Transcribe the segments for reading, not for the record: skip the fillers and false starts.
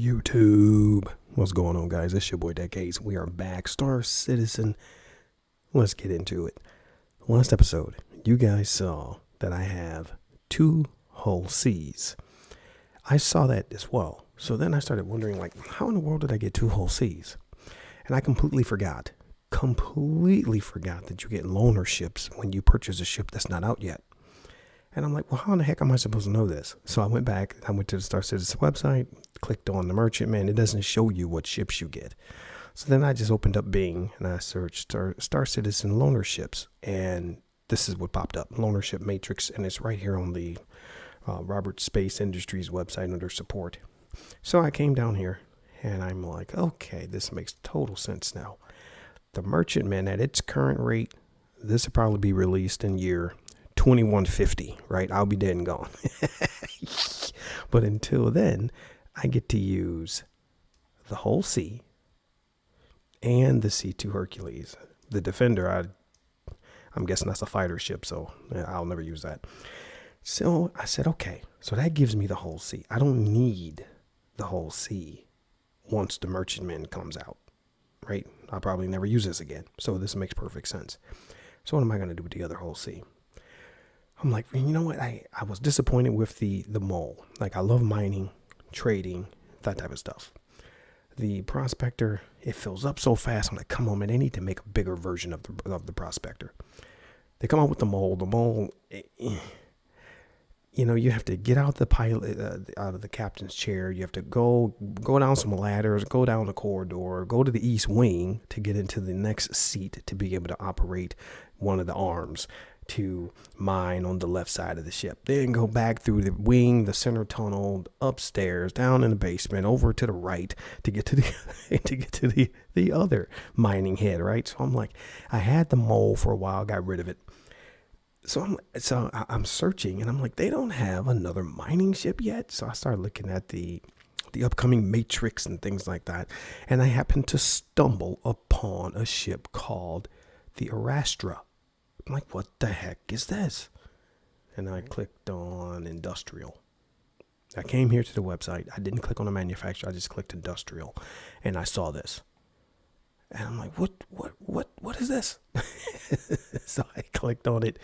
YouTube. What's going on, guys? It's your boy Decades. We are back. Star Citizen. Let's get into it. Last episode, you guys saw that I have 2 whole C's. I saw that as well. So then I started wondering, like, how in the world did I get 2 whole C's? And I completely forgot that you get loaner ships when you purchase a ship that's not out yet. And I'm like, well, how in the heck am I supposed to know this? So I went back, I went to the Star Citizen website, clicked on the merchant, man, it doesn't show you what ships you get. So then I just opened up Bing and I searched Star Citizen loaner ships. And this is what popped up, loaner ship matrix. And it's right here on the Robert Space Industries website under support. So I came down here and I'm like, okay, this makes total sense now. The merchantman at its current rate, this will probably be released in year 2150, right? I'll be dead and gone. But until then, I get to use the whole C and the C-2 Hercules. The Defender, I'm guessing that's a fighter ship, so I'll never use that. So I said, okay, so that gives me the whole C. I don't need the whole C once the merchantman comes out, right? I'll probably never use this again. So this makes perfect sense. So what am I going to do with the other whole C? I'm like, you know what? I was disappointed with the mole. Like, I love mining, trading, that type of stuff. The prospector, it fills up so fast. I'm like, come on, man, they need to make a bigger version of the prospector. They come out with the mole. The mole, you know, you have to get out the pilot, out of the captain's chair. You have to go down some ladders, go down the corridor, go to the east wing to get into the next seat to be able to operate one of the arms to mine on the left side of the ship. Then go back through the wing, the center tunnel, upstairs, down in the basement, over to the right to get to the other mining head, right? So I'm like, I had the mole for a while, got rid of it. So I'm searching and I'm like, they don't have another mining ship yet. So I started looking at the upcoming Matrix and things like that. And I happened to stumble upon a ship called the ARRASTRA. I'm like, what the heck is this? And I clicked on industrial. I came here to the website. I didn't click on the manufacturer. I just clicked industrial and I saw this. And I'm like, what is this? So I clicked on it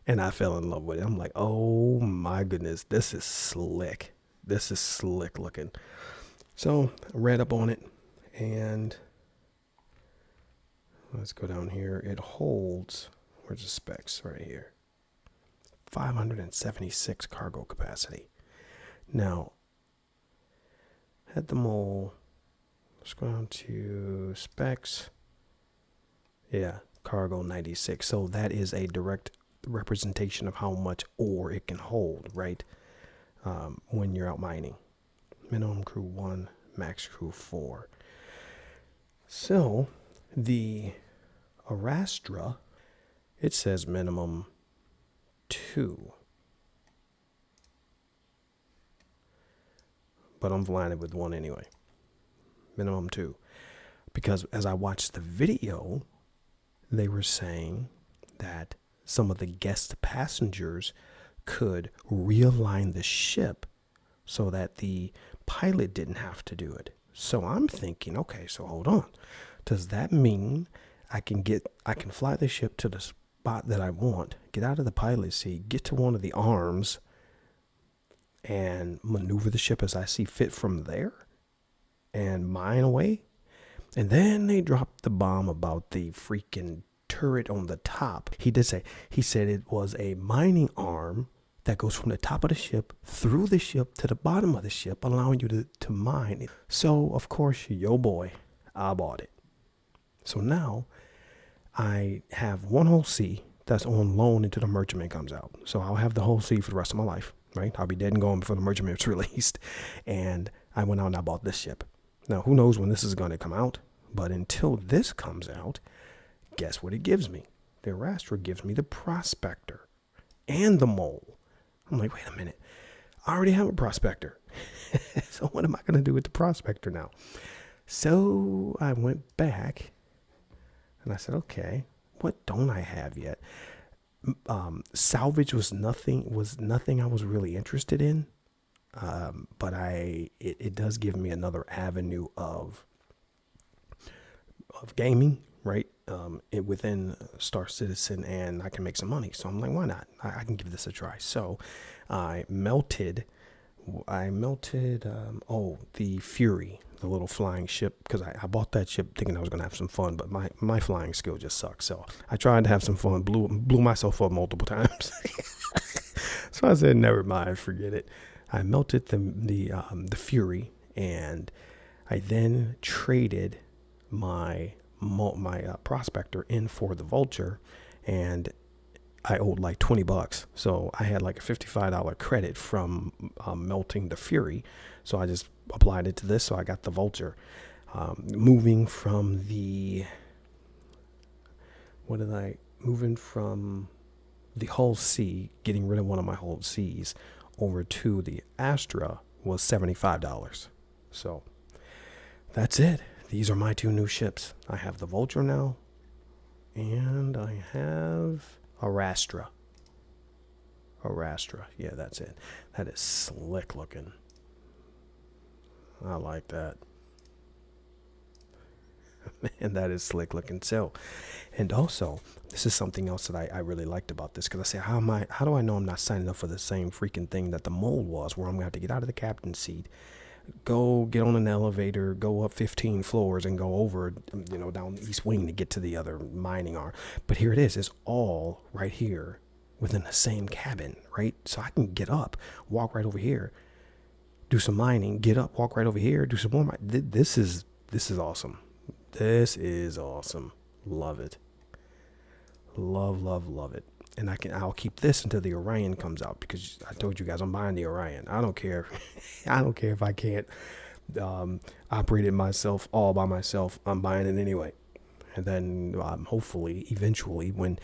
and I fell in love with it. I'm like, oh my goodness, this is slick. This is slick looking. So I read up on it and let's go down here. It holds, where's the specs? Right here. 576 cargo capacity. Now, at the mole, let's go down to specs. Yeah, cargo 96. So that is a direct representation of how much ore it can hold, right? When you're out mining. Minimum crew 1, max crew 4. So the ARRASTRA, it says minimum 2. But I'm blinded with 1 anyway. Minimum 2. Because as I watched the video, they were saying that some of the guest passengers could realign the ship so that the pilot didn't have to do it. So I'm thinking, okay, so hold on. Does that mean I can fly the ship to the spot that I want, get out of the pilot seat, get to one of the arms, and maneuver the ship as I see fit from there and mine away? And then they dropped the bomb about the freaking turret on the top. He said it was a mining arm that goes from the top of the ship through the ship to the bottom of the ship, allowing you to mine. So, of course, yo boy, I bought it. So now I have 1 whole C that's on loan until the merchantman comes out. So I'll have the whole C for the rest of my life, right? I'll be dead and gone before the merchantman is released. And I went out and I bought this ship. Now, who knows when this is going to come out? But until this comes out, guess what it gives me? The ARRASTRA gives me the prospector and the mole. I'm like, wait a minute. I already have a prospector. So what am I going to do with the prospector now? So I went back and I said, okay, what don't I have yet? Salvage was nothing I was really interested in. but it does give me another avenue of gaming, right? Within Star Citizen, and I can make some money. So I'm like, why not? I can give this a try. So I melted the Fury, the little flying ship, because I bought that ship thinking I was gonna have some fun, but my flying skill just sucks. So I tried to have some fun, blew myself up multiple times. So I said, never mind, forget it. I melted the Fury, and I then traded my prospector in for the Vulture, and I owed like $20. So I had like a $55 credit from melting the Fury. So I just applied it to this. So I got the Vulture. Moving from the Hull C, getting rid of one of my Hull C's over to the Astra was $75. So that's it. These are my two new ships. I have the Vulture now, and I have ARRASTRA. Yeah, that's it. That is slick looking. I like that. Man, that is slick looking. So, and also, this is something else that I really liked about this, because I say, how do I know I'm not signing up for the same freaking thing that the mold was, where I'm gonna have to get out of the captain's seat, go get on an elevator, go up 15 floors, and go over, down the east wing to get to the other mining arm. But here it is. It's all right here within the same cabin, right? So I can get up, walk right over here, do some mining, get up, walk right over here, do some more mining. This is awesome. This is awesome. Love it. Love it. And I'll keep this until the Orion comes out, because I told you guys I'm buying the Orion. I don't care. I don't care if I can't operate it myself, all by myself. I'm buying it anyway. And then hopefully, eventually, when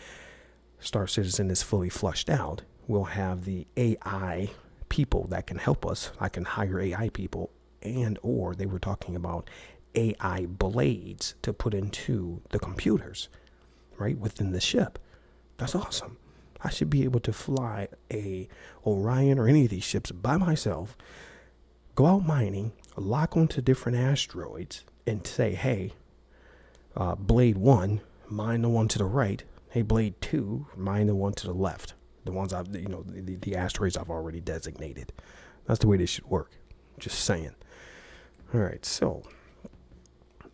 Star Citizen is fully flushed out, we'll have the AI people that can help us. I can hire AI people, or they were talking about AI blades to put into the computers, right, within the ship. That's awesome. I should be able to fly a Orion or any of these ships by myself, go out mining, lock onto different asteroids, and say, hey, Blade 1, mine the one to the right. Hey, Blade 2, mine the one to the left. The ones the asteroids I've already designated. That's the way this should work. Just saying. All right, so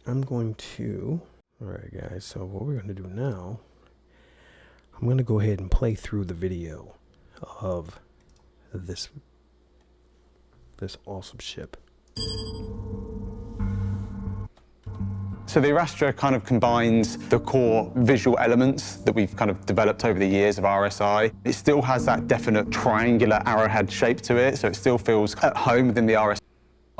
I'm going to, all right, guys, so what we're going to do now, I'm going to go ahead and play through the video of this awesome ship. So the ARRASTRA kind of combines the core visual elements that we've kind of developed over the years of RSI. It still has that definite triangular arrowhead shape to it, so it still feels at home within the RSI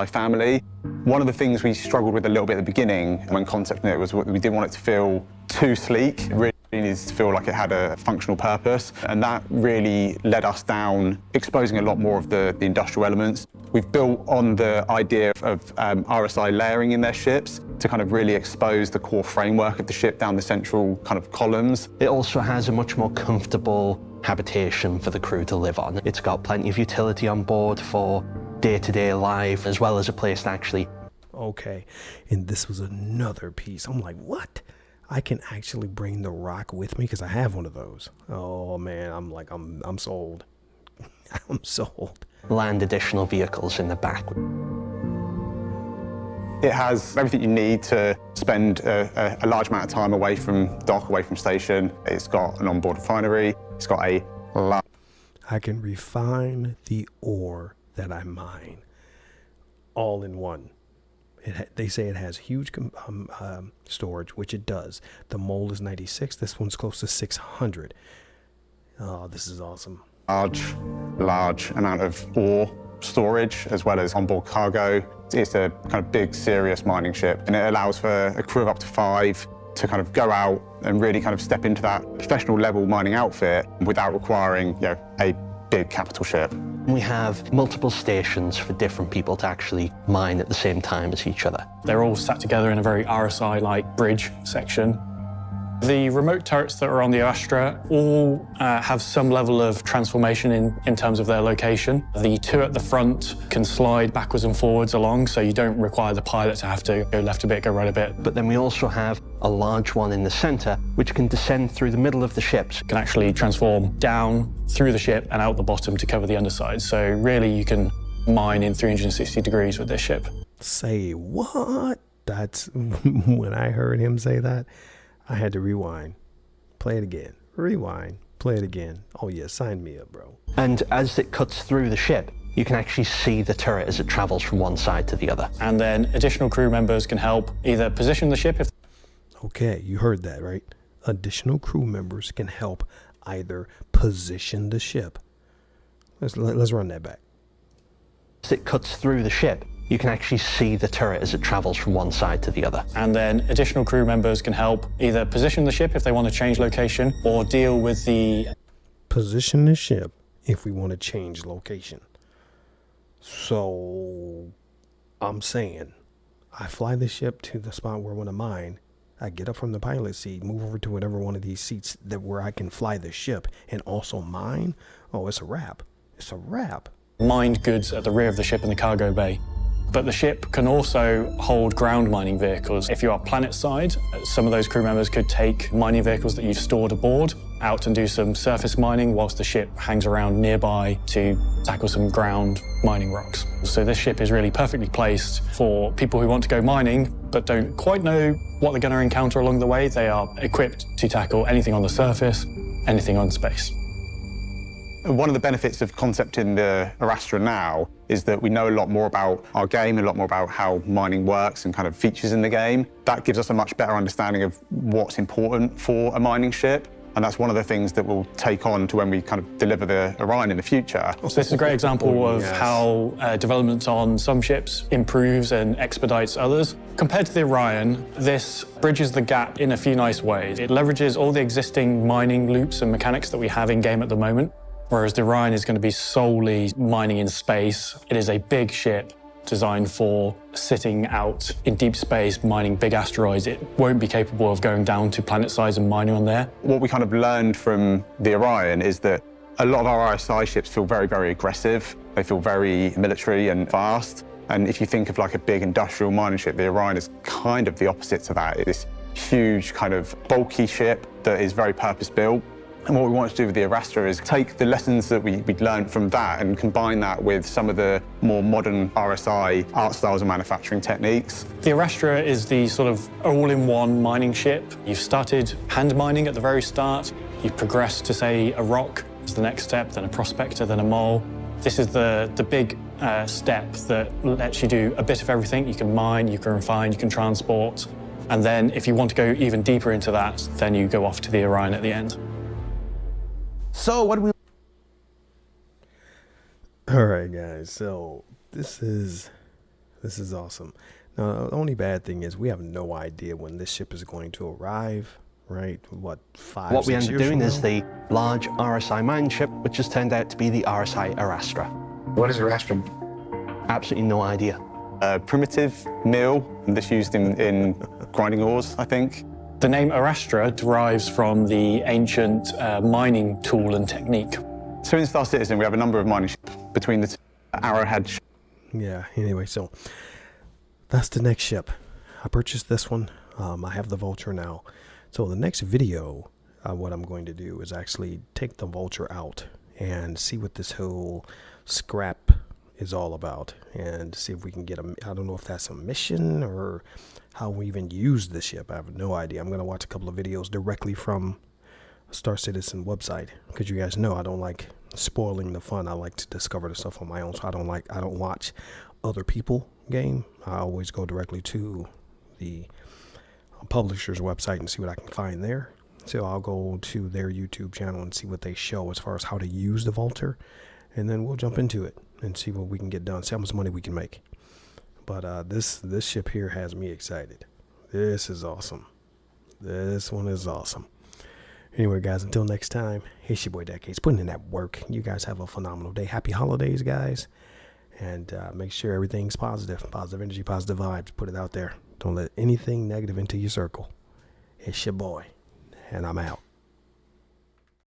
family. One of the things we struggled with a little bit at the beginning when concepting it was we didn't want it to feel too sleek. It really needs to feel like it had a functional purpose, and that really led us down exposing a lot more of the industrial elements. We've built on the idea of RSI layering in their ships to kind of really expose the core framework of the ship down the central kind of columns. It also has a much more comfortable habitation for the crew to live on. It's got plenty of utility on board for day-to-day life, as well as a place to actually... Okay, and this was another piece. I'm like, what? I can actually bring the Rock with me, because I have one of those. Oh man, I'm sold. I'm sold. Land additional vehicles in the back. It has everything you need to spend a large amount of time away from dock, away from station. It's got an onboard refinery. It's got a large... I can refine the ore that I mine all in one. They say it has huge storage, which it does. The mold is 96. This one's close to 600. Oh, this is awesome. Large amount of ore storage, as well as onboard cargo. It's a kind of big, serious mining ship, and it allows for a crew of up to 5 to kind of go out and really kind of step into that professional level mining outfit without requiring, a big capital ship. We have multiple stations for different people to actually mine at the same time as each other. They're all sat together in a very RSI-like bridge section. The remote turrets that are on the Arrastra all have some level of transformation in terms of their location. The two at the front can slide backwards and forwards along, so you don't require the pilot to have to go left a bit, go right a bit. But then we also have a large one in the center, which can descend through the middle of the ships. Can actually transform down through the ship and out the bottom to cover the underside. So really you can mine in 360 degrees with this ship. Say what? That's when I heard him say that, I had to rewind, play it again, rewind, play it again. Oh yeah, sign me up, bro. And as it cuts through the ship, you can actually see the turret as it travels from one side to the other. And then additional crew members can help either position the ship if... Okay, you heard that, right? Additional crew members can help either position the ship. Let's run that back. As it cuts through the ship, you can actually see the turret as it travels from one side to the other. And then additional crew members can help either position the ship if they want to change location or deal with the... Position the ship if we want to change location. So I'm saying I fly the ship to the spot where I want to mine. I get up from the pilot seat, move over to whatever one of these seats that where I can fly the ship and also mine. Oh, it's a wrap. It's a wrap. Mined goods at the rear of the ship in the cargo bay. But the ship can also hold ground mining vehicles. If you are planet side, some of those crew members could take mining vehicles that you've stored aboard out and do some surface mining whilst the ship hangs around nearby to tackle some ground mining rocks. So this ship is really perfectly placed for people who want to go mining but don't quite know what they're going to encounter along the way. They are equipped to tackle anything on the surface, anything on space. One of the benefits of concepting the Arrastra now is that we know a lot more about our game, a lot more about how mining works and kind of features in the game. That gives us a much better understanding of what's important for a mining ship. And that's one of the things that we'll take on to when we kind of deliver the Orion in the future. So this is a great example of how development on some ships improves and expedites others. Compared to the Orion, this bridges the gap in a few nice ways. It leverages all the existing mining loops and mechanics that we have in game at the moment. Whereas the Orion is going to be solely mining in space. It is a big ship designed for sitting out in deep space, mining big asteroids. It won't be capable of going down to planet size and mining on there. What we kind of learned from the Orion is that a lot of our RSI ships feel very, very aggressive. They feel very military and fast. And if you think of like a big industrial mining ship, the Orion is kind of the opposite to that. It's this huge kind of bulky ship that is very purpose-built. And what we want to do with the Arrastra is take the lessons that we'd learned from that and combine that with some of the more modern RSI art styles and manufacturing techniques. The Arrastra is the sort of all-in-one mining ship. You've started hand mining at the very start. You've progressed to, say, a rock as the next step, then a prospector, then a mole. This is the big step that lets you do a bit of everything. You can mine, you can refine, you can transport. And then if you want to go even deeper into that, then you go off to the Orion at the end. So what do we... All right, guys. So this is awesome. Now, the only bad thing is we have no idea when this ship is going to arrive, right? What we end up doing from is now? the large RSI mine ship, which has turned out to be the RSI ARRASTRA. What is Arrastra? Absolutely no idea. A primitive mill that's used in grinding ores, I think. The name Arrastra derives from the ancient mining tool and technique. So in Star Citizen, we have a number of mining ships between the two. Arrowhead. Yeah, anyway, so that's the next ship. I purchased this one. I have the Vulture now. So the next video, what I'm going to do is actually take the Vulture out and see what this whole scrap is all about and see if we can get a, I don't know if that's a mission or how we even use the ship. I have no idea. I'm going to watch a couple of videos directly from Star Citizen website because you guys know I don't like spoiling the fun. I like to discover the stuff on my own. So I don't watch other people game. I always go directly to the publisher's website and see what I can find there. So I'll go to their YouTube channel and see what they show as far as how to use the Vulture, and then we'll jump into it and see what we can get done, see how much money we can make. But this ship here has me excited. This is awesome. This one is awesome. Anyway, guys, until next time, it's your boy Decades putting in that work. You guys have a phenomenal day. Happy holidays, guys. And make sure everything's positive. Positive energy, positive vibes. Put it out there. Don't let anything negative into your circle. It's your boy and I'm out.